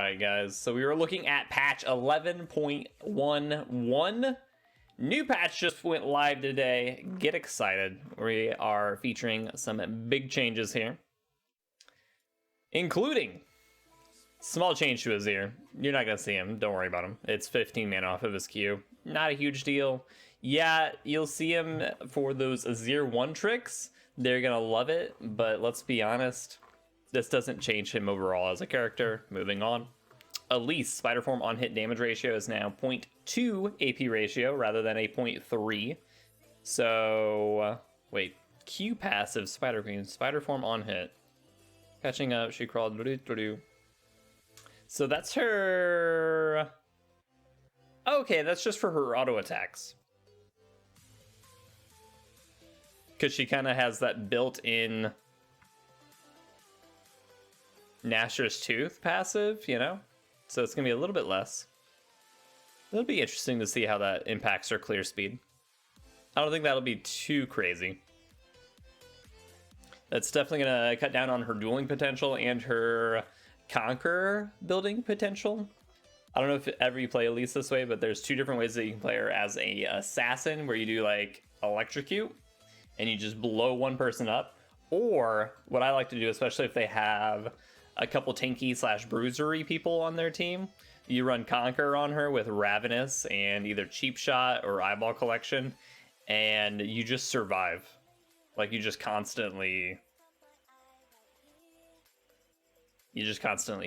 right, guys. So we were looking at patch 11.11. New patch just went live today. Get excited. We are featuring some big changes here, including small change to Azir. You're not going to see him. Don't worry about him. It's 15 mana off of his Q. Not a huge deal. Yeah, you'll see him for those Azir 1 tricks. They're going to love it, but let's be honest. This doesn't change him overall as a character. Moving on. Elise, Spider Form on hit damage ratio is now 0.2 AP ratio rather than a 0.3. So, wait. Q passive, Spider Queen, Spider Form on hit. Catching up, she crawled. So that's her... Okay, that's just for her auto attacks. Because she kind of has that built-in Gnasher's Tooth passive, you know? So it's going to be a little bit less. It'll be interesting to see how that impacts her clear speed. I don't think that'll be too crazy. That's definitely going to cut down on her dueling potential and her Conqueror building potential. I don't know if ever you play Elise this way, but there's two different ways that you can play her as a assassin, where you do like electrocute and you just blow one person up. Or what I like to do, especially if they have a couple tanky / bruisery people on their team, you run Conquer on her with Ravenous and either Cheap Shot or Eyeball Collection, and you just survive. Like, you just constantly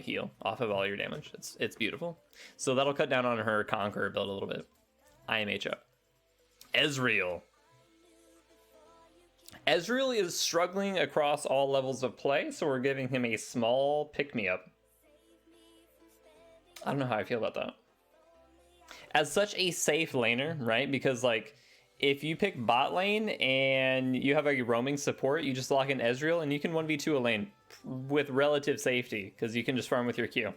heal off of all your damage. It's beautiful. So that'll cut down on her Conquer build a little bit. IMH up. Ezreal. Ezreal is struggling across all levels of play, so we're giving him a small pick-me-up. I don't know how I feel about that. As such a safe laner, right? Because, like, if you pick bot lane and you have a roaming support, you just lock in Ezreal and you can 1v2 a lane with relative safety, because you can just farm with your Q.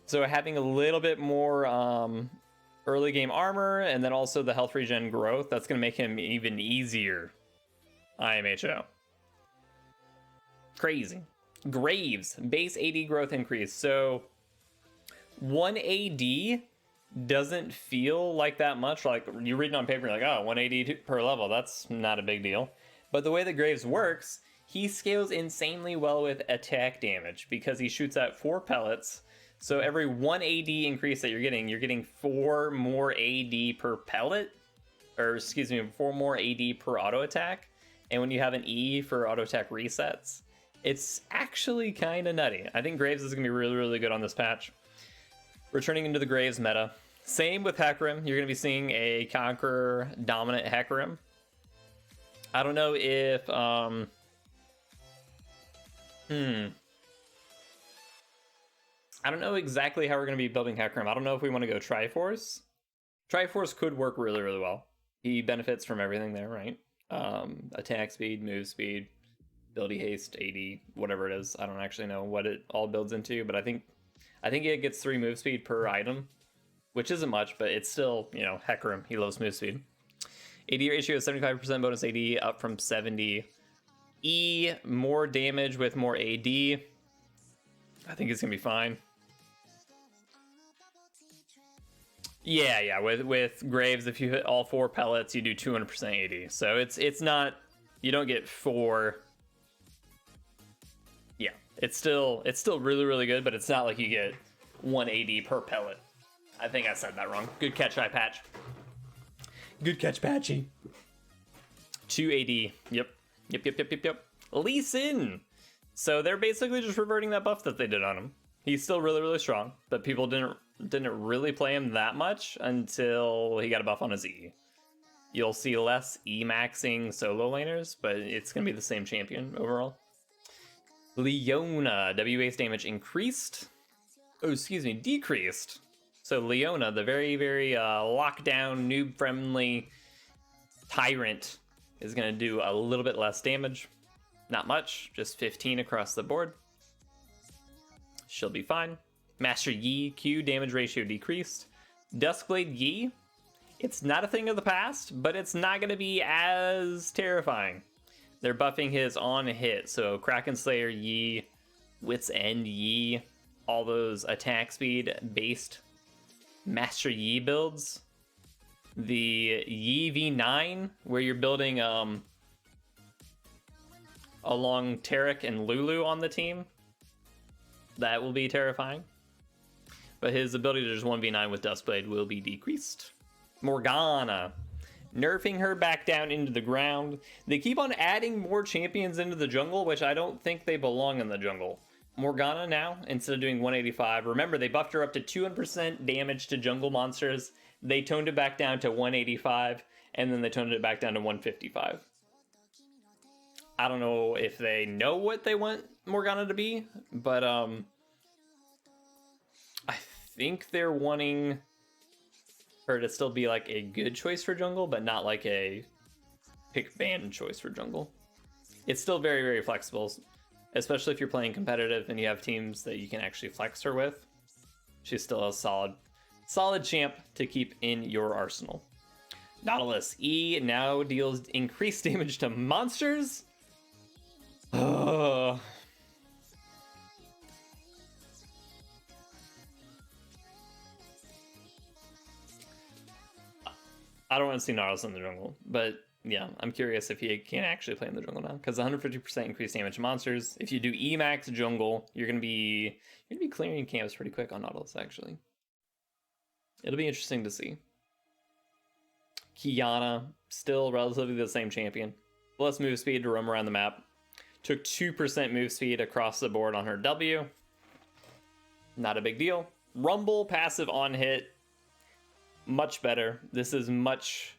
So having a little bit more early game armor and then also the health regen growth, that's going to make him even easier. IMHO. Crazy. Graves, base AD growth increase. So 1 AD doesn't feel like that much. Like, you read it on paper, you're like, oh, 1 AD per level, that's not a big deal. But the way that Graves works, he scales insanely well with attack damage because he shoots out 4 pellets. So every 1 AD increase that you're getting 4 more AD per pellet. Or, excuse me, 4 more AD per auto attack. And when you have an E for auto attack resets, it's actually kind of nutty. I think Graves is going to be really, really good on this patch. Returning into the Graves meta. Same with Hecarim. You're going to be seeing a Conqueror dominant Hecarim. I don't know if... I don't know exactly how we're going to be building Hecarim. I don't know if we want to go Triforce. Triforce could work really, really well. He benefits from everything there, right? Attack speed, move speed, ability haste, AD, whatever it is. I don't actually know what it all builds into, but I think it gets 3 move speed per item, which isn't much, but it's still, you know, Hecarim. He loves move speed. AD ratio is 75% bonus AD, up from 70. E, more damage with more AD. I think it's gonna be fine. Yeah, with Graves, if you hit all 4 pellets, you do 200% AD. So it's not, you don't get 4. Yeah, it's still really, really good, but it's not like you get 1 AD per pellet. I think I said that wrong. Good catch, iPatch. Good catch, Patchy. 2 AD. Yep. Lee Sin. So they're basically just reverting that buff that they did on him. He's still really, really strong, but people didn't really play him that much until he got a buff on his E. You'll see less E-maxing solo laners, but it's going to be the same champion overall. Leona, W-base damage increased. Oh, excuse me, decreased. So Leona, the very, very lockdown, noob-friendly tyrant, is going to do a little bit less damage. Not much, just 15 across the board. She'll be fine. Master Yi, Q damage ratio decreased. Duskblade Yi, it's not a thing of the past, but it's not going to be as terrifying. They're buffing his on hit, so Kraken Slayer Yi, Wit's End Yi, all those attack speed based Master Yi builds. The Yi V9, where you're building along Taric and Lulu on the team. That will be terrifying. But his ability to just 1v9 with Duskblade will be decreased. Morgana. Nerfing her back down into the ground. They keep on adding more champions into the jungle, which I don't think they belong in the jungle. Morgana now, instead of doing 185, remember they buffed her up to 200% damage to jungle monsters. They toned it back down to 185, and then they toned it back down to 155. I don't know if they know what they want Morgana to be, but I think they're wanting her to still be like a good choice for jungle, but not like a pick ban choice for jungle. It's still very, very flexible, especially if you're playing competitive and you have teams that you can actually flex her with. She's still a solid champ to keep in your arsenal. Nautilus E now deals increased damage to monsters. I don't want to see Nautilus in the jungle, but yeah, I'm curious if he can actually play in the jungle now, because 150% increased damage to monsters. If you do Emax jungle, you're gonna be clearing camps pretty quick on Nautilus. Actually, it'll be interesting to see. Kiana, still relatively the same champion, plus move speed to roam around the map. Took 2% move speed across the board on her W. Not a big deal. Rumble passive on hit. Much better. This is much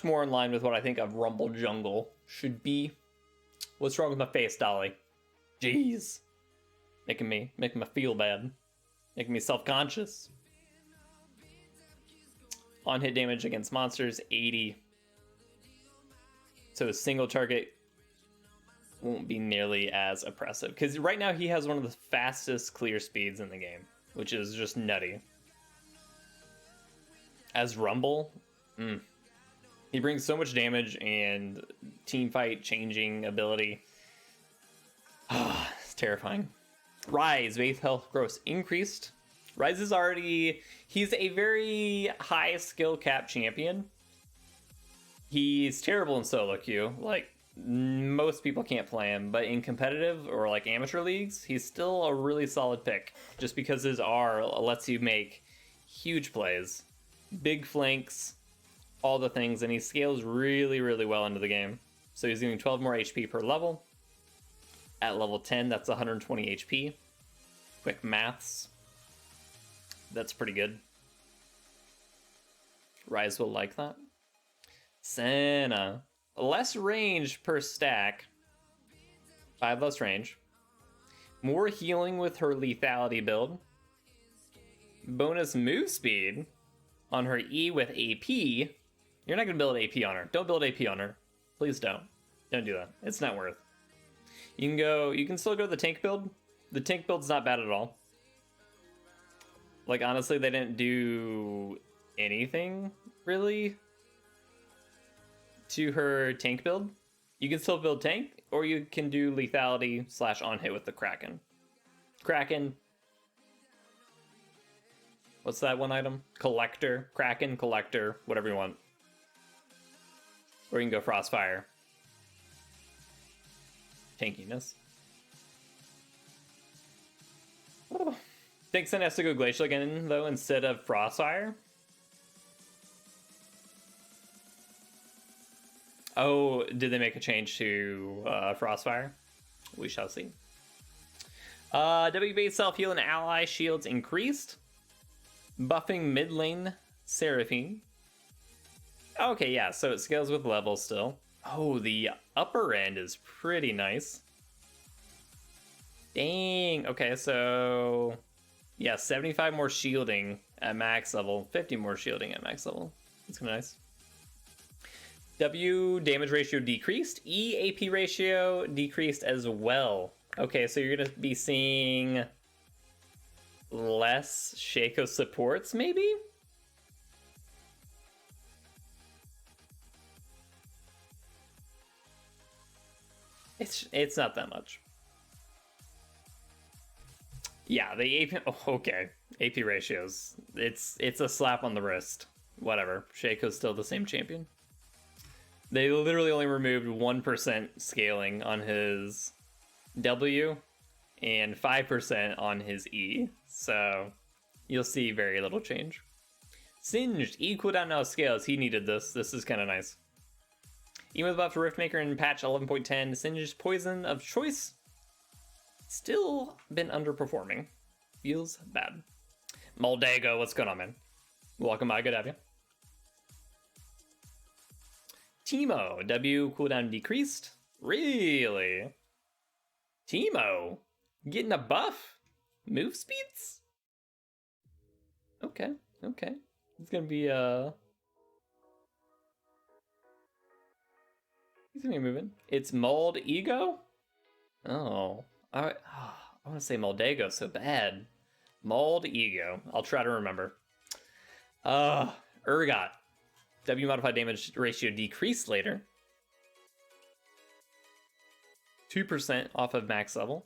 more in line with what I think of Rumble jungle should be. What's wrong with my face, Dolly? Jeez. Making me feel bad. Making me self-conscious. On hit damage against monsters, 80. So a single target won't be nearly as oppressive, because right now he has one of the fastest clear speeds in the game, which is just nutty. As Rumble, he brings so much damage and team fight changing ability. It's terrifying. Ryze, base health gross increased. Ryze is he's a very high skill cap champion. He's terrible in solo queue. Like, most people can't play him, but in competitive or like amateur leagues, he's still a really solid pick, just because his R lets you make huge plays, big flanks, all the things, and he scales really, really well into the game. So he's getting 12 more HP per level. At level 10, that's 120 HP. Quick maths. That's pretty good. Ryze will like that. Senna. Less range per stack. 5 less range. More healing with her lethality build. Bonus move speed on her E with AP. You're not going to build AP on her. Don't build AP on her. Please don't. Don't do that. It's not worth. You can still go to the tank build. The tank build's not bad at all. Like, honestly, they didn't do anything, really, to her tank build. You can still build tank, or you can do lethality / on hit with the Kraken. Kraken. What's that one item? Collector. Kraken, Collector, whatever you want. Or you can go Frostfire. Tankiness. Oh. Dixon has to go Glacial again, though, instead of Frostfire. Oh, did they make a change to Frostfire? We shall see. W base self-heal and ally shields increased. Buffing mid lane Seraphine. Okay, yeah, so it scales with level still. Oh, the upper end is pretty nice. Dang, okay, so yeah, 75 more shielding at max level, 50 more shielding at max level. That's kind of nice. W damage ratio decreased. E AP ratio decreased as well. Okay, so you're gonna be seeing less Shaco supports, maybe? It's not that much. Yeah, the AP. Oh, okay, AP ratios. It's a slap on the wrist. Whatever. Shaco's still the same champion. They literally only removed 1% scaling on his W and 5% on his E. So you'll see very little change. Singed, E cooldown now scales. He needed this. This is kind of nice. Even with buff to Riftmaker in patch 11.10, Singed's poison of choice still been underperforming. Feels bad. Moldago, what's going on, man? Welcome by, good to have you. Teemo, W cooldown decreased? Really? Teemo, getting a buff? Move speeds? Okay, okay. It's gonna be, he's gonna be moving. It's Mold Ego? Oh. I want to say Moldago so bad. Mold Ego. I'll try to remember. Urgot. W modified damage ratio decreased later. 2% off of max level.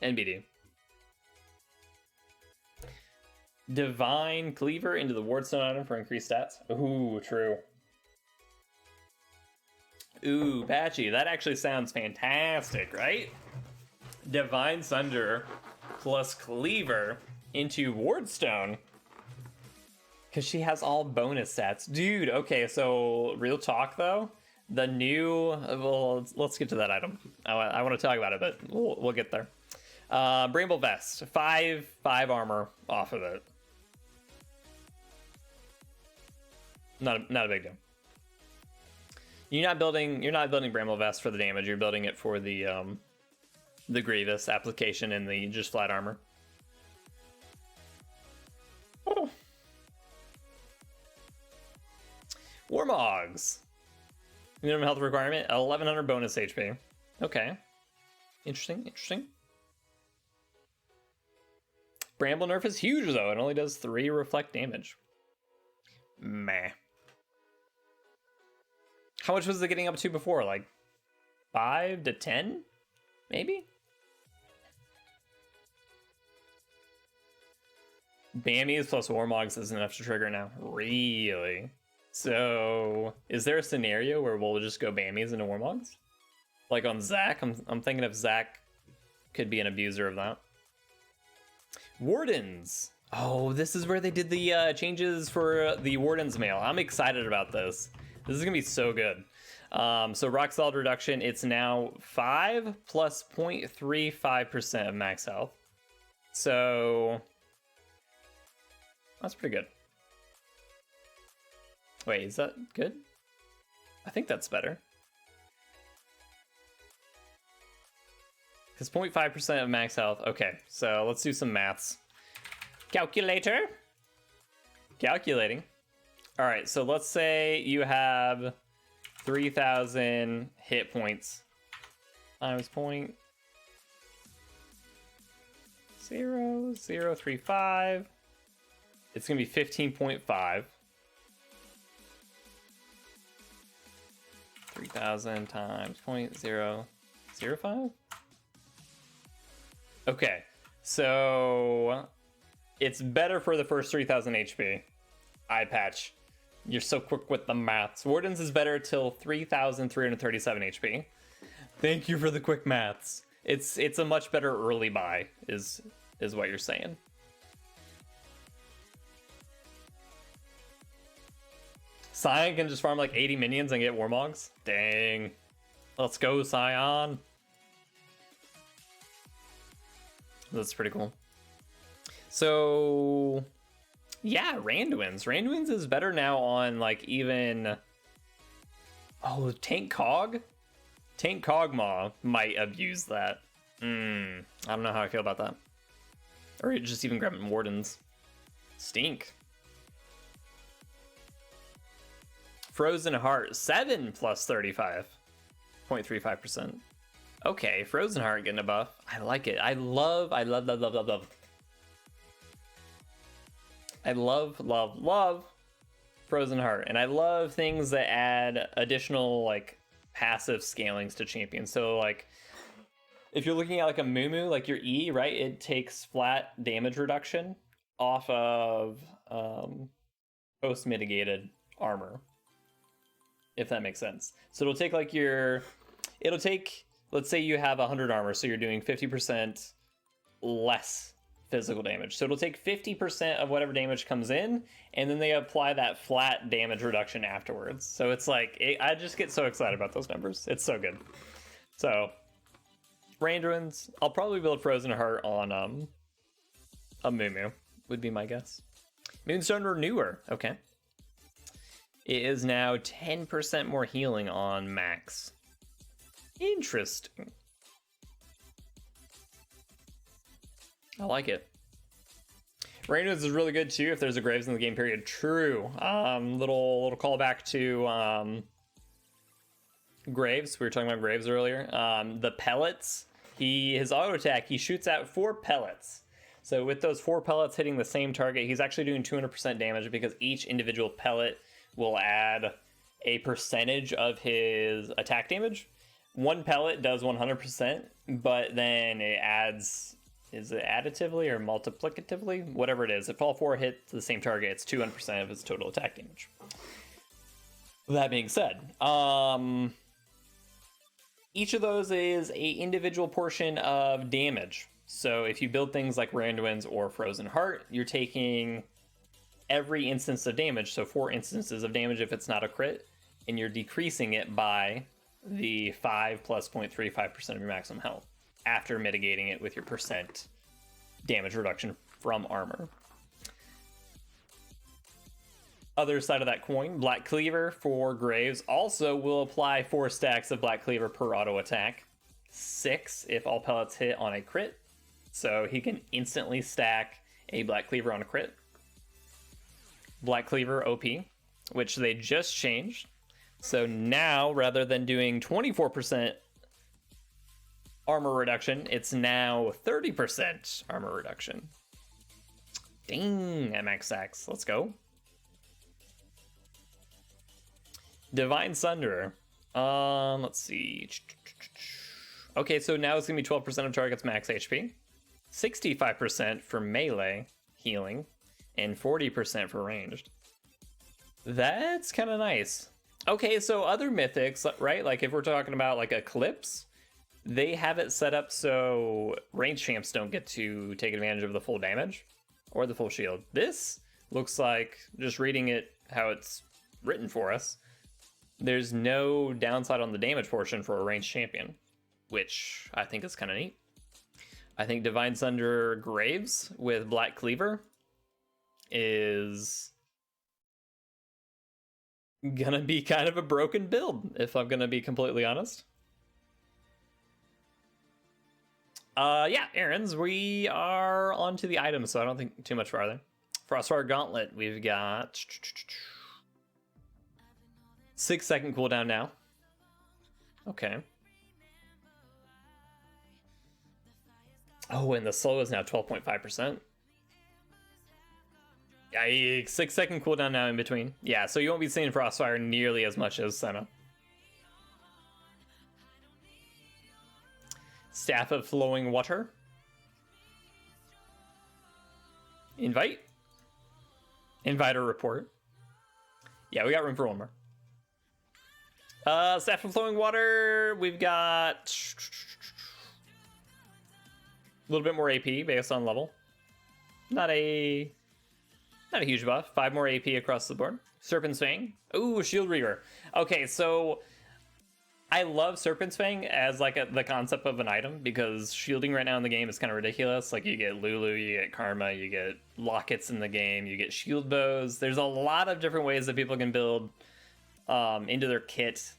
NBD. Divine Cleaver into the Wardstone item for increased stats. Ooh, true. Ooh, Patchy. That actually sounds fantastic, right? Divine Sunderer plus Cleaver into Wardstone. Because she has all bonus stats. Dude, okay, so real talk, though. The new... Well, let's get to that item. I want to talk about it, but we'll get there. Brembo Vest. 5 armor off of it. Not a big deal. You're not building Brembo Vest for the damage. You're building it for the Grievous application and the just flat armor. Oh. Warmogs. Minimum health requirement, 1100 bonus HP. Okay. Interesting. Bramble nerf is huge though. It only does 3 reflect damage. Meh. How much was it getting up to before? Like 5 to 10? Maybe? Bammies plus Warmogs isn't enough to trigger now. Really? So, is there a scenario where we'll just go Bammies into Warmogs? Like on Zac? I'm thinking if Zac could be an abuser of that. Wardens. Oh, this is where they did the changes for the Warden's mail. I'm excited about this. This is gonna be so good. So rock solid reduction, it's now 5 plus 0.35% of max health. So that's pretty good. Wait, is that good? I think that's better. Because 0.5% of max health. Okay, so let's do some maths. Calculator. Calculating. All right, so let's say you have 3,000 hit points times 0.0035. It's gonna be 15.5. 3,000 times 0.005. Okay, so it's better for the first 3,000 HP. Eye patch. You're so quick with the maths. Wardens is better till 3,337 HP. Thank you for the quick maths. It's a much better early buy, is what you're saying. Scion can just farm like 80 minions and get Warmogs? Dang. Let's go, Scion. That's pretty cool. So... yeah, Randuin's. Randuin's is better now on, like, even... oh, Tank Cog? Tank Cogmaw might abuse that. I don't know how I feel about that. Or just even grabbing Wardens. Stink. Frozen Heart, 7 plus 35.35%. Okay, Frozen Heart getting a buff. I like it. I love. I love Frozen Heart. And I love things that add additional, like, passive scalings to champions. So like if you're looking at like a Mumu, like your E, right, it takes flat damage reduction off of post mitigated armor, if that makes sense. So it'll take like let's say you have 100 armor, so you're doing 50% less physical damage. So it'll take 50% of whatever damage comes in, and then they apply that flat damage reduction afterwards. So it's like, I just get so excited about those numbers. It's so good. So, range ruins, I'll probably build Frozen Heart on a Mumu, would be my guess. Moonstone Renewer, okay. It is now 10% more healing on max. Interesting. I like it. Rainwoods is really good too if there's a Graves in the game period. True. Little callback to Graves. We were talking about Graves earlier. The pellets. His auto attack, he shoots out 4 pellets. So with those 4 pellets hitting the same target, he's actually doing 200% damage because each individual pellet will add a percentage of his attack damage. 1 pellet does 100%, but then it adds, is it additively or multiplicatively? Whatever it is. If all 4 hit the same target, it's 200% of his total attack damage. That being said, each of those is a individual portion of damage. So if you build things like Randuin's or Frozen Heart, you're taking every instance of damage, so 4 instances of damage if it's not a crit, and you're decreasing it by the 5 plus 0.35% of your maximum health after mitigating it with your percent damage reduction from armor. Other side of that coin, Black Cleaver for Graves also will apply 4 stacks of Black Cleaver per auto attack, 6 if all pellets hit on a crit, so he can instantly stack a Black Cleaver on a crit. Black Cleaver OP, which they just changed. So now, rather than doing 24% armor reduction, it's now 30% armor reduction. Dang, MX Sacks. Let's go. Divine Sunderer. Let's see. Okay, so now it's going to be 12% of target's max HP, 65% for melee healing, and 40% for ranged. That's kind of nice. Okay, so other mythics, right? Like if we're talking about like Eclipse, they have it set up so range champs don't get to take advantage of the full damage or the full shield. This looks like, just reading it how it's written for us, there's no downside on the damage portion for a ranged champion, which I think is kind of neat. I think Divine Sunderer Graves with Black Cleaver is gonna be kind of a broken build, if I'm gonna be completely honest. Yeah, errands. We are on to the items, so I don't think too much farther. Frostfire Gauntlet, we've got 6-second cooldown now. Okay. Oh, and the slow is now 12.5%. Yeah, 6-second cooldown now in between. Yeah, so you won't be seeing Frostfire nearly as much as Senna. Staff of Flowing Water. Invite. Inviter Report. Yeah, we got room for one more. Staff of Flowing Water, we've got a little bit more AP based on level. Not a huge buff. 5 more AP across the board. Serpent Swing. Ooh, Shield Reaver. Okay, so I love Serpent Swing as like the concept of an item, because shielding right now in the game is kind of ridiculous. Like you get Lulu, you get Karma, you get lockets in the game, you get shield bows. There's a lot of different ways that people can build into their kit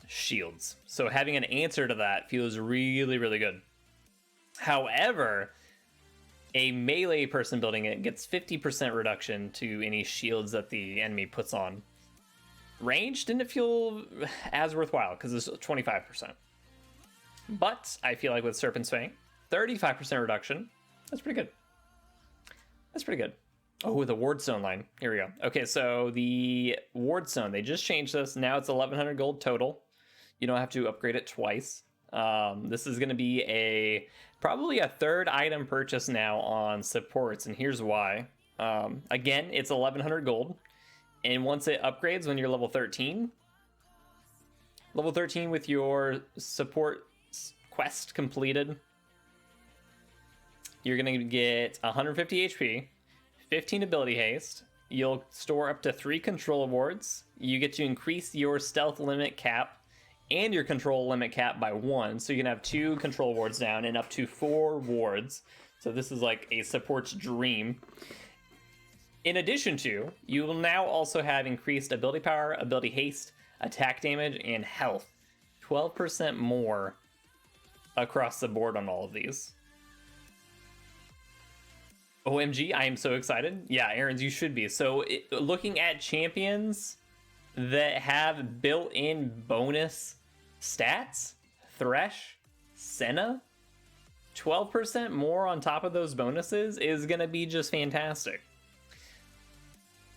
shields. So having an answer to that feels really, really good. However, a melee person building it gets 50% reduction to any shields that the enemy puts on. Range didn't feel as worthwhile because it's 25%. But I feel like with Serpent Swing, 35% reduction. That's pretty good. That's pretty good. Oh, the Wardstone line. Here we go. Okay, so the Wardstone, they just changed this. Now it's 1,100 gold total. You don't have to upgrade it twice. This is going to be probably a third item purchase now on supports, and here's why. Again, it's 1100 gold, and once it upgrades when you're level 13 with your support quest completed, you're going to get 150 HP, 15 ability haste. You'll store up to 3 control wards. You get to increase your stealth limit cap and your control limit cap by 1, so you can have 2 control wards down and up to 4 wards. So this is like a support's dream. In addition to, you will now also have increased ability power, ability haste, attack damage, and health. 12% more across the board on all of these. OMG, I am so excited. Yeah, Aaron's, you should be. So looking at champions that have built-in bonus stats, Thresh, Senna, 12% more on top of those bonuses is going to be just fantastic.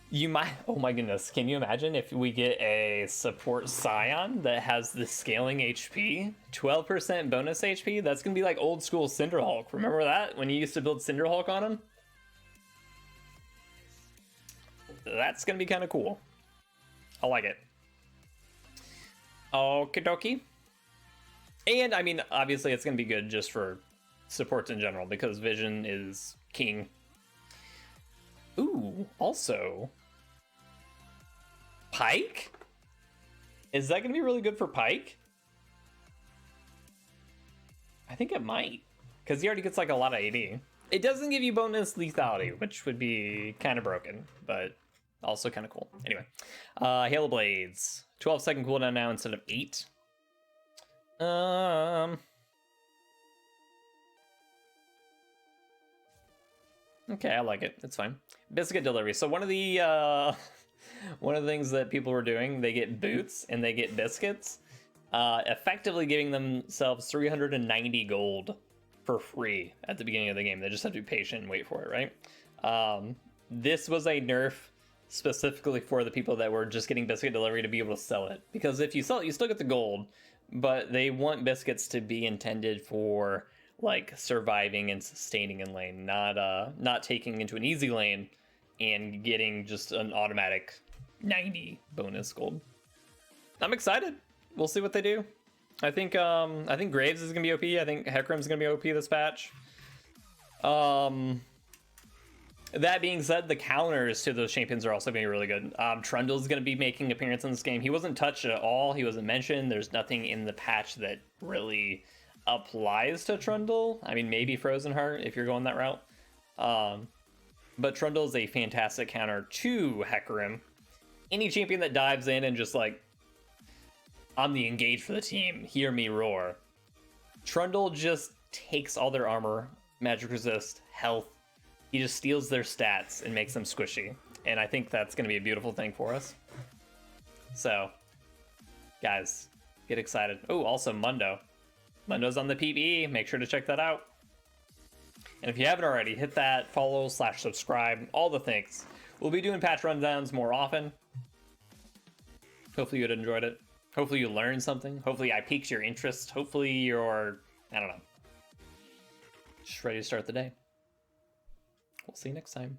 You might, oh my goodness, can you imagine if we get a support Scion that has the scaling HP, 12% bonus HP? That's going to be like old school Cinderhulk. Remember that? When you used to build Cinderhulk on him? That's going to be kind of cool. I like it. Okie dokie. And I mean, obviously it's going to be good just for supports in general because Vision is king. Ooh, also, Pyke? Is that going to be really good for Pyke? I think it might, because he already gets like a lot of AD. It doesn't give you bonus lethality, which would be kind of broken, but also kind of cool. Anyway, Halo Blades. 12-second cooldown now instead of 8. Okay, I like it. It's fine. Biscuit delivery. So one of the things that people were doing, they get boots and they get biscuits, effectively giving themselves 390 gold for free at the beginning of the game. They just have to be patient and wait for it, right? This was a nerf specifically for the people that were just getting biscuit delivery to be able to sell it. Because if you sell it, you still get the gold, but they want biscuits to be intended for like surviving and sustaining in lane, not taking into an easy lane and getting just an automatic 90 bonus gold. I'm excited. We'll see what they do. I think Graves is gonna be OP. I think Hecarim's gonna be OP this patch. That being said, the counters to those champions are also going to be really good. Trundle's going to be making an appearance in this game. He wasn't touched at all. He wasn't mentioned. There's nothing in the patch that really applies to Trundle. I mean, maybe Frozen Heart if you're going that route. But Trundle is a fantastic counter to Hecarim. Any champion that dives in and just like, I'm the engage for the team, hear me roar. Trundle just takes all their armor, magic resist, health. He just steals their stats and makes them squishy. And I think that's going to be a beautiful thing for us. So, guys, get excited. Oh, also Mundo. Mundo's on the PvE. Make sure to check that out. And if you haven't already, hit that follow/subscribe, all the things. We'll be doing patch rundowns more often. Hopefully you enjoyed it. Hopefully you learned something. Hopefully I piqued your interest. Hopefully you're, I don't know, just ready to start the day. We'll see you next time.